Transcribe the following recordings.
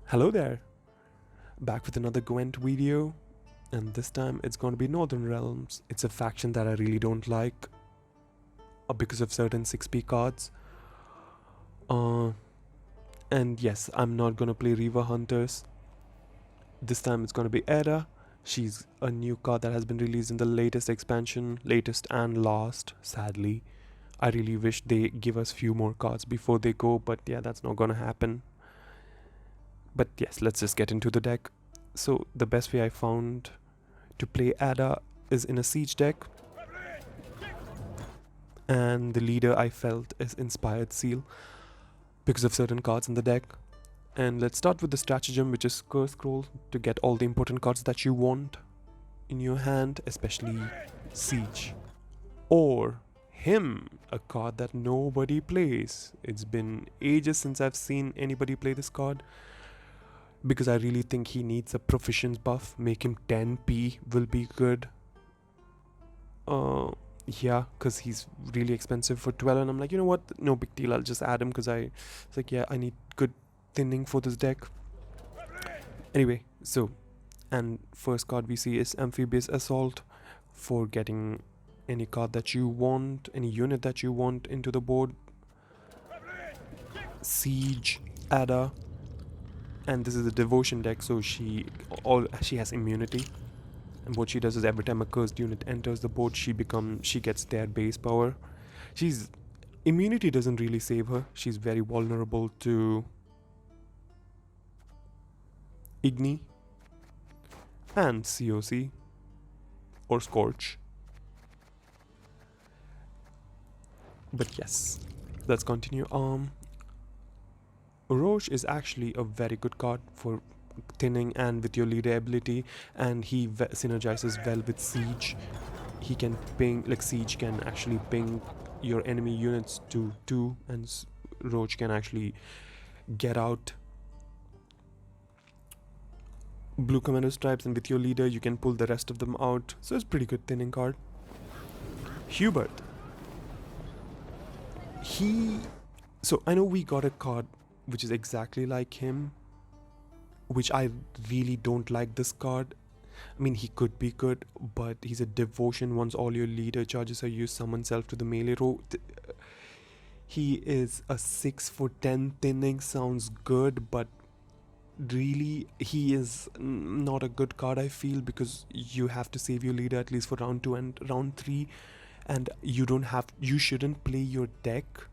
Hello there, back with another Gwent video, and this time it's going to be Northern Realms. It's a faction that I really don't like because of certain 6p cards. And yes, I'm not going to play Reaver Hunters. This time it's going to be Adda. She's a new card that has been released in the latest expansion, latest and last, sadly. I really wish they give us few more cards before they go, but yeah, that's not going to happen. But yes, let's just get into the deck. So the best way I found to play Adda is in a siege deck. And the leader I felt is Inspired Seal because of certain cards in the deck. And let's start with the stratagem, which is Curse Scroll, to get all the important cards that you want in your hand, especially Siege. Or him, a card that nobody plays. It's been ages since I've seen anybody play this card, because I really think he needs a proficiency buff. Make him 10p will be good. Yeah, because he's really expensive for 12, and I'm like, you know what, no big deal, I'll just add him, because it's like, yeah, I need good thinning for this deck. Anyway, so, and first card we see is Amphibious Assault, for getting any card that you want, any unit that you want into the board. Siege, Adda, and this is a devotion deck, so she has immunity. And what she does is every time a cursed unit enters the board, she gets their base power. Immunity doesn't really save her. She's very vulnerable to Igni and COC or Scorch. But yes, let's continue. Roche is actually a very good card for thinning and with your leader ability, and he synergizes well with Siege. He can ping, like Siege can actually ping your enemy units to 2, and Roach can actually get out blue commando stripes, and with your leader you can pull the rest of them out, so it's pretty good thinning card. Hubert, so I know we got a card which is exactly like him, which I really don't like this card. I mean, he could be good, but he's a devotion. Once all your leader charges are used, summon self to the melee row. He is a 6 for 10 thinning, sounds good, but really he is not a good card, I feel, because you have to save your leader at least for round 2 and round 3, and you shouldn't play your deck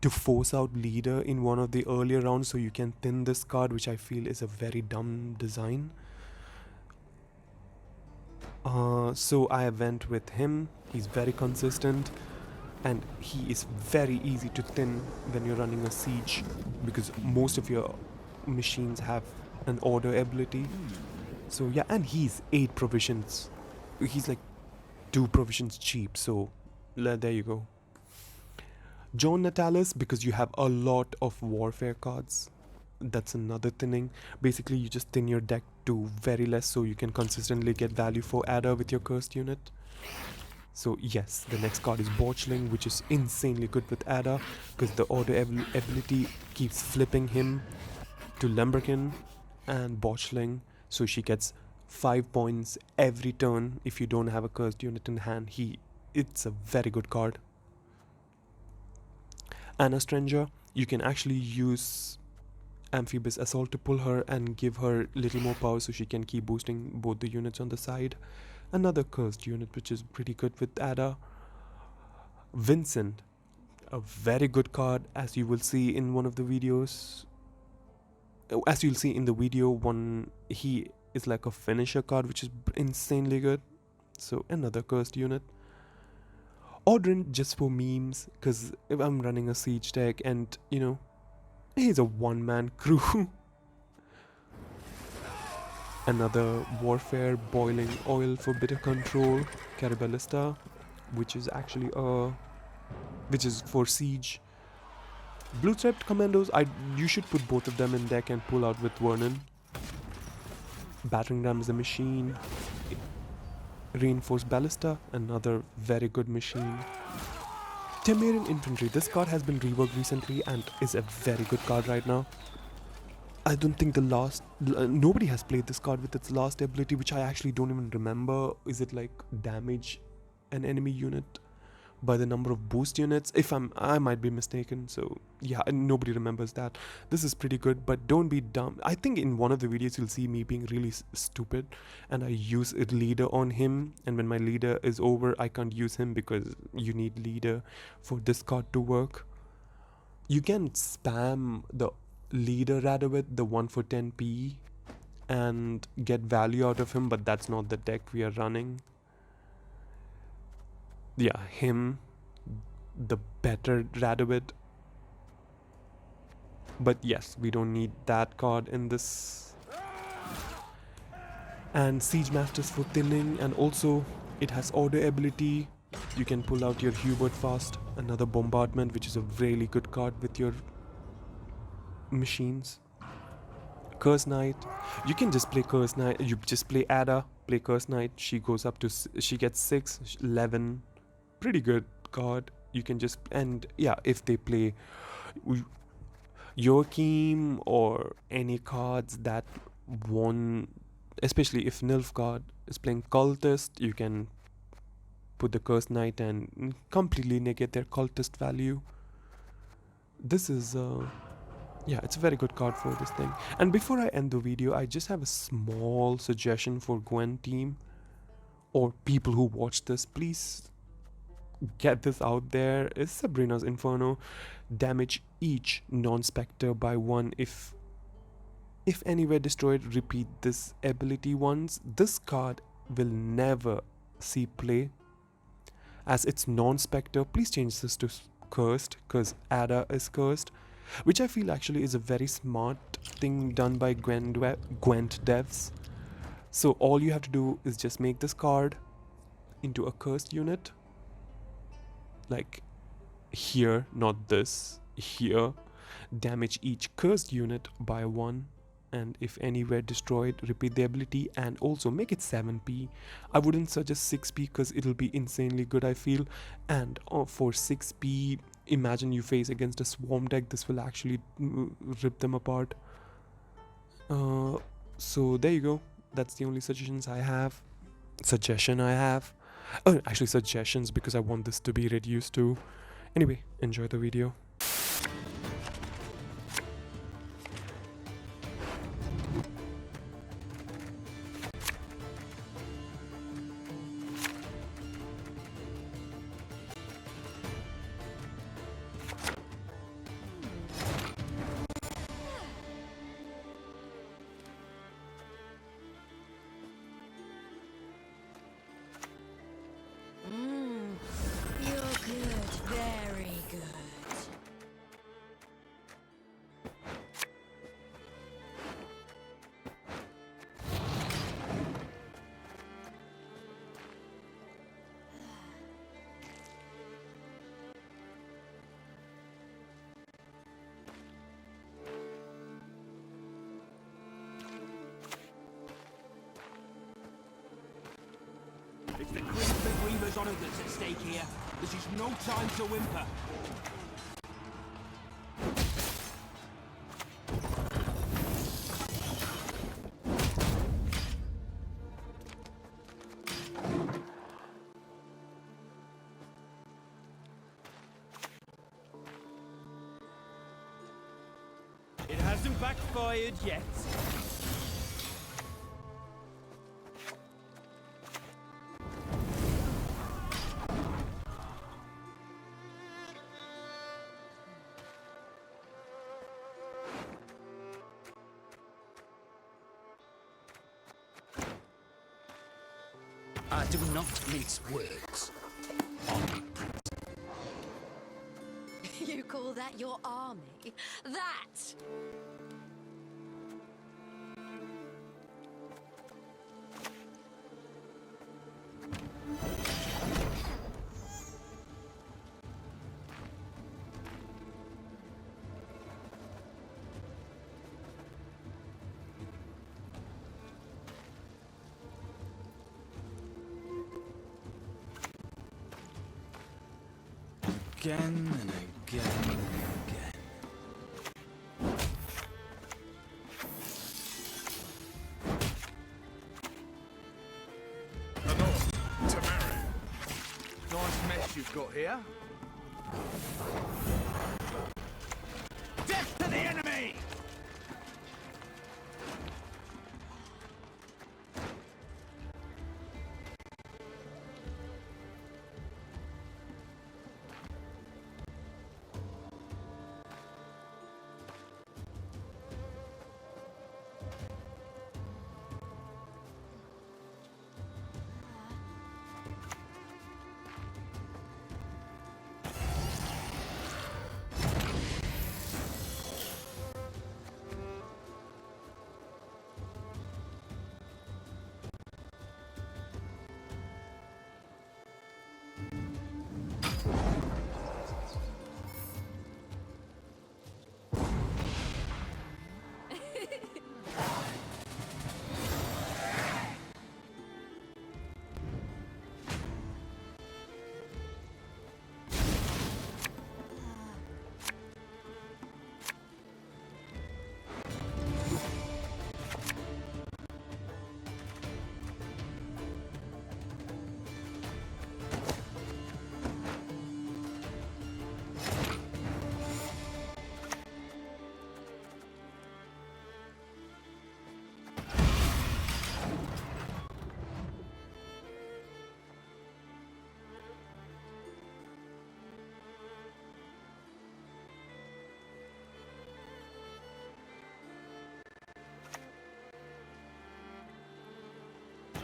to force out leader in one of the earlier rounds so you can thin this card, which I feel is a very dumb design. So I went with him. He's very consistent, and he is very easy to thin when you're running a siege, because most of your machines have an order ability. So yeah, and he's 8 provisions. He's like 2 provisions cheap, so there you go. John Natalis, because you have a lot of warfare cards. That's another thinning. Basically, you just thin your deck to very less so you can consistently get value for Adda with your cursed unit. So yes, the next card is Botchling, which is insanely good with Adda, because the order ability keeps flipping him to Lumberkin and Botchling, so she gets 5 points every turn if you don't have a cursed unit in hand. It's a very good card. Anna Stranger, you can actually use Amphibious Assault to pull her and give her little more power so she can keep boosting both the units on the side. Another cursed unit which is pretty good with Adda. Vincent, a very good card, as you will see in one of the videos. As you'll see in the video one, he is like a finisher card which is insanely good. So another cursed unit. Audrin, just for memes, because if I'm running a siege deck and, you know, he's a one-man crew. Another warfare, Boiling Oil for bitter control, Caraballista, which is actually which is for siege. Blue striped commandos, you should put both of them in deck and pull out with Vernon. Battering ram is a machine. Reinforced Ballista, another very good machine. Temerian Infantry, this card has been reworked recently and is a very good card right now. I don't think the last nobody has played this card with its last ability, which I actually don't even remember. Is it like damage an enemy unit by the number of boost units? If I might be mistaken. So yeah, and nobody remembers that. This is pretty good, but don't be dumb. I think in one of the videos you'll see me being really stupid, and I use a leader on him, and when my leader is over, I can't use him because you need leader for this card to work. You can spam the leader Radowit, the 1 for 10p, and get value out of him, but that's not the deck we are running. Yeah, him, the better Radowit. But yes, we don't need that card in this. And Siege Masters for thinning, and also it has order ability. You can pull out your Hubert fast, another bombardment, which is a really good card with your machines. Curse Knight, you can just play Curse Knight. You just play Adda, play Curse Knight. She goes up to she gets 6, 11. Pretty good card. You can just, and yeah, if they play Joachim or any cards that won, especially if Nilfgaard is playing Cultist, you can put the Curse Knight and completely negate their Cultist value. This is yeah, it's a very good card for this thing. And before I end the video, I just have a small suggestion for Gwent team or people who watch this. Please get this out there. Is Sabrina's Inferno. Damage each non-spectre by 1. If anywhere destroyed, repeat this ability once. This card will never see play as it's non-spectre. Please change this to cursed, because Adda is cursed, which I feel actually is a very smart thing done by Gwent devs. So all you have to do is just make this card into a cursed unit, like here, not this, here. Damage each cursed unit by 1, and if anywhere destroyed, repeat the ability, and also make it 7p. I wouldn't suggest 6p because it'll be insanely good, I feel. And for 6p, imagine you face against a swarm deck, this will actually rip them apart. So there you go. That's the only suggestion I have. Oh, actually suggestions, because I want this to be reduced to. Anyway, enjoy the video. It's the creep of Reaver's honour that's at stake here. This is no time to whimper. It hasn't backfired yet. I do not mince words. You call that your army? That! Again and again and again. you've got here? Death to the enemy!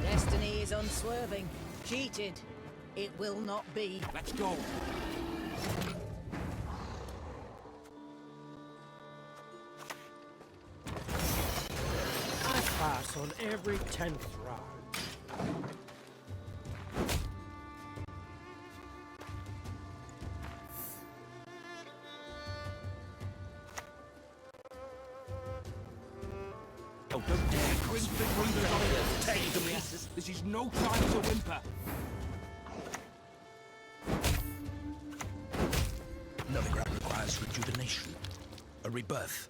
Destiny is unswerving. Cheated. It will not be. Let's go. I pass on every 10th round. Oh, don't dare cringe big Reavers on it. Take the pieces. This is no time to whimper. Another ground requires rejuvenation. A rebirth.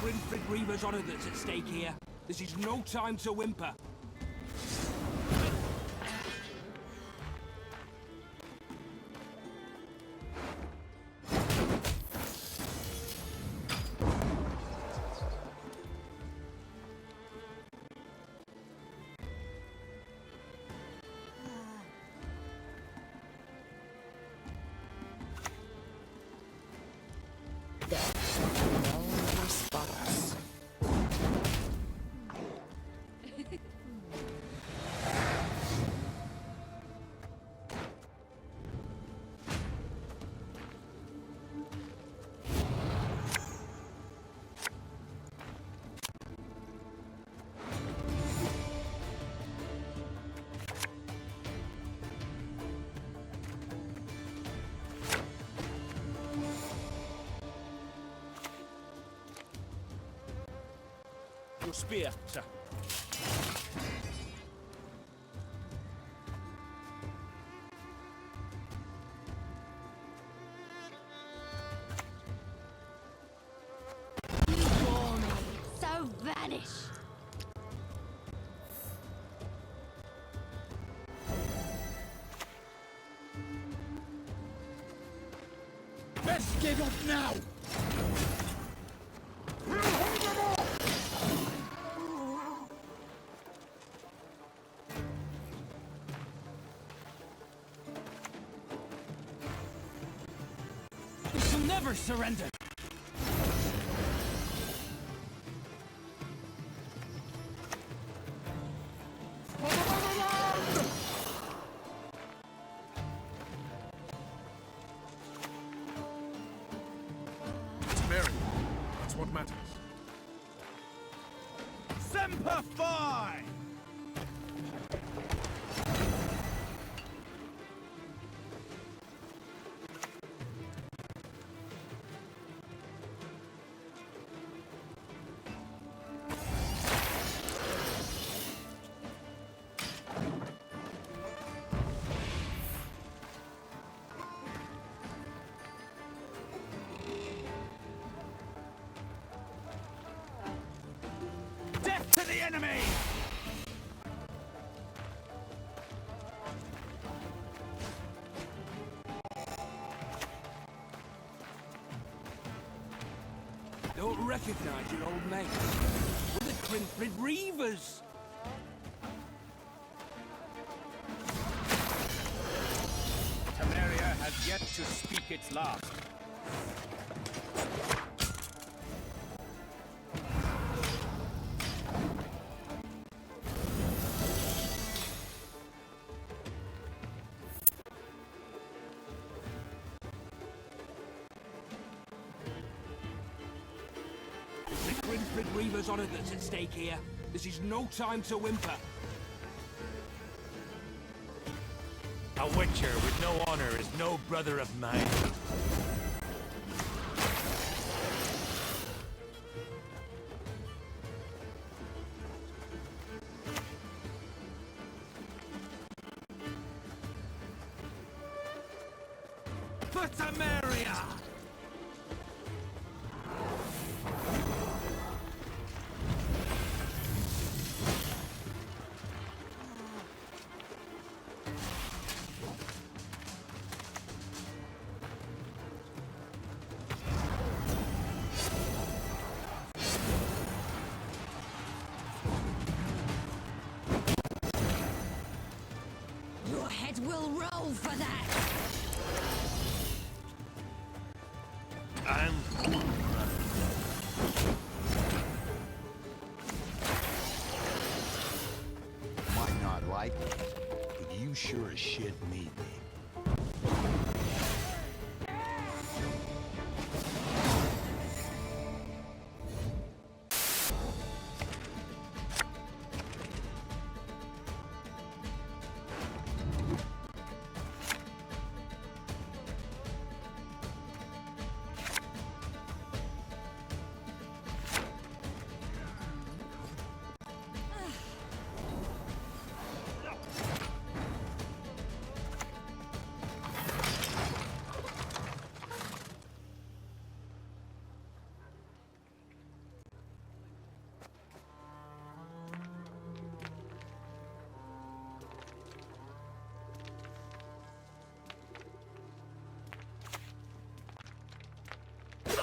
Grimford Reaver's honour that's at stake here. This is no time to whimper. No response. Your spear, sir. You bore me. So vanish. Best get off now! We shall never surrender. It's Mary. That's what matters. Semper Fi! don't recognize your old mate. We're the Grimfrid Reavers. Temeria has yet to speak its last. It's the Grimfrid Reavers' honor that's at stake here. This is no time to whimper. A witcher with no honor is no brother of mine. For Temeria! Your head will roll for that! I'm... Might not like me, but you sure as shit need me.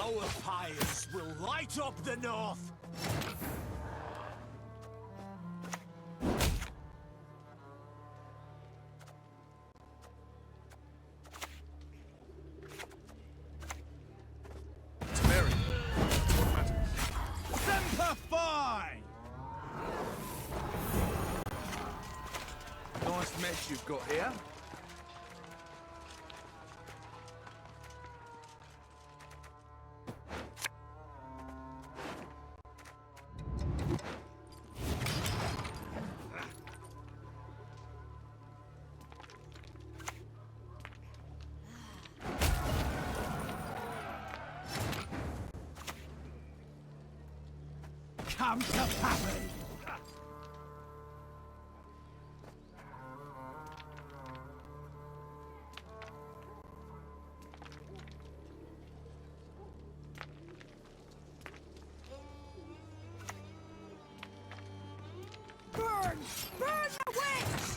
Our pyres will light up the north! Temeria, that's what matters. Semper Fi! Nice mess you've got here. Come to Pappy! Burn! Burn the witch!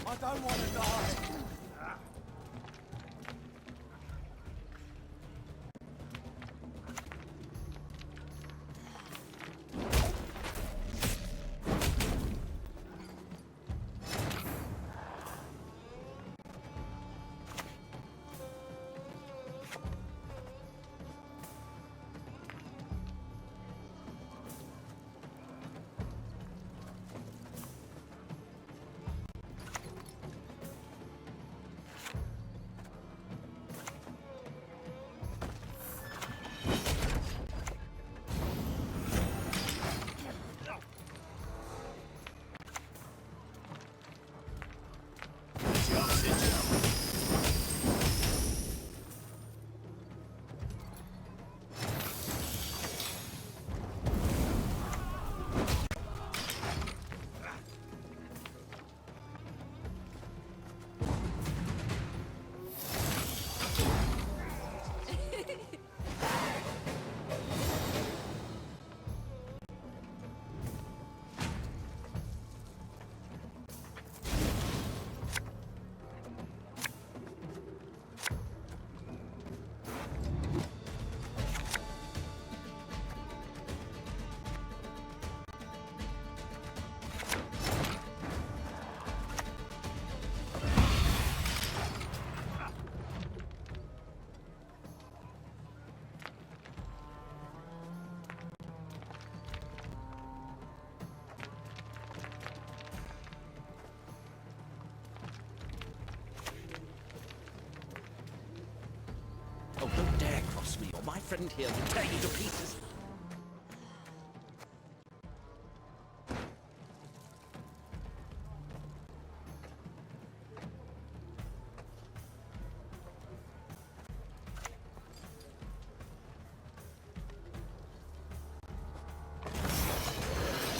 I don't want to die! friend here will tear you to pieces.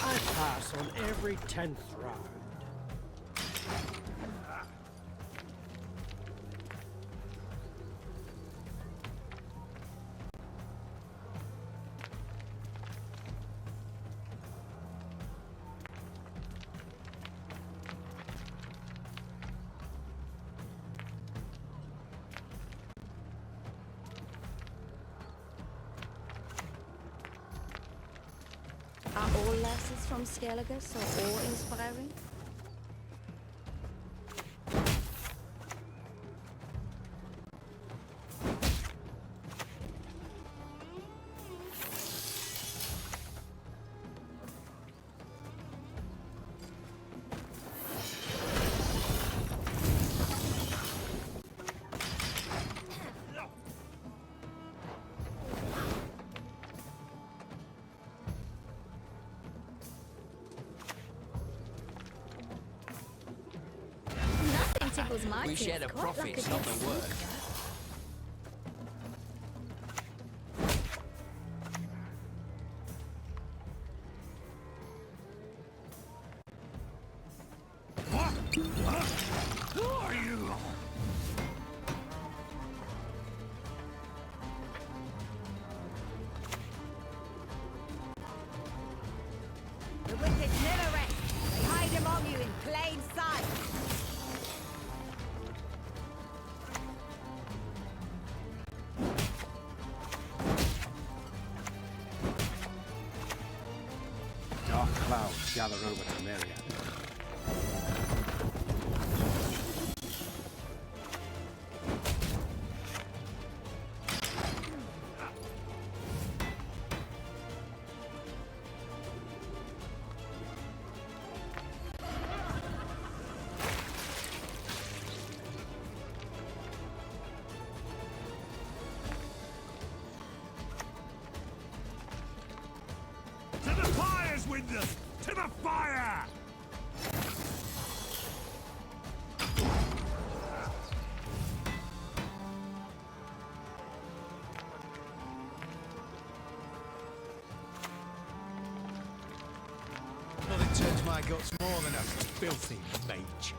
I pass on every 10th round. Are all lasses from Scoia'tael so awe-inspiring? Nothing tickles my We teeth share the quite like profits, a not good the work. sneaker. Who are you? The wicked never rest. They hide among you in plain sight. Dark clouds gather over the Myriad. To the fires, Wyndham! To the fire! Nothing turns my guts more than a filthy mage.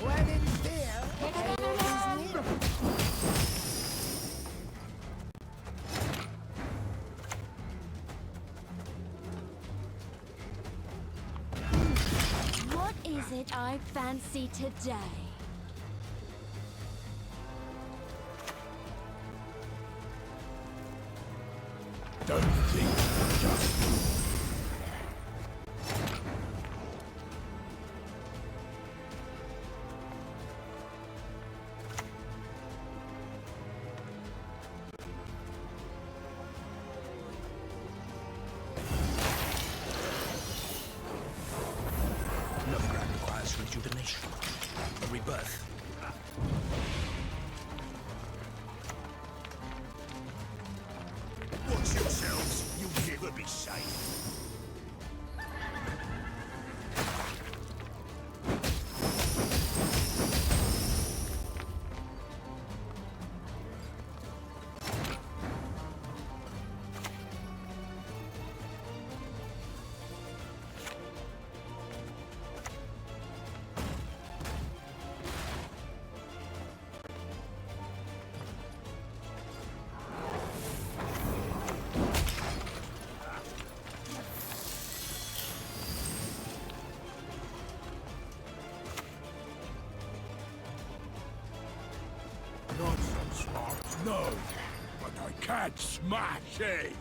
When in fear, always near. What is it I fancy today? Don't think just... Novigrad requires rejuvenation. A rebirth. Watch yourselves! You'll never be safe! That's smashing!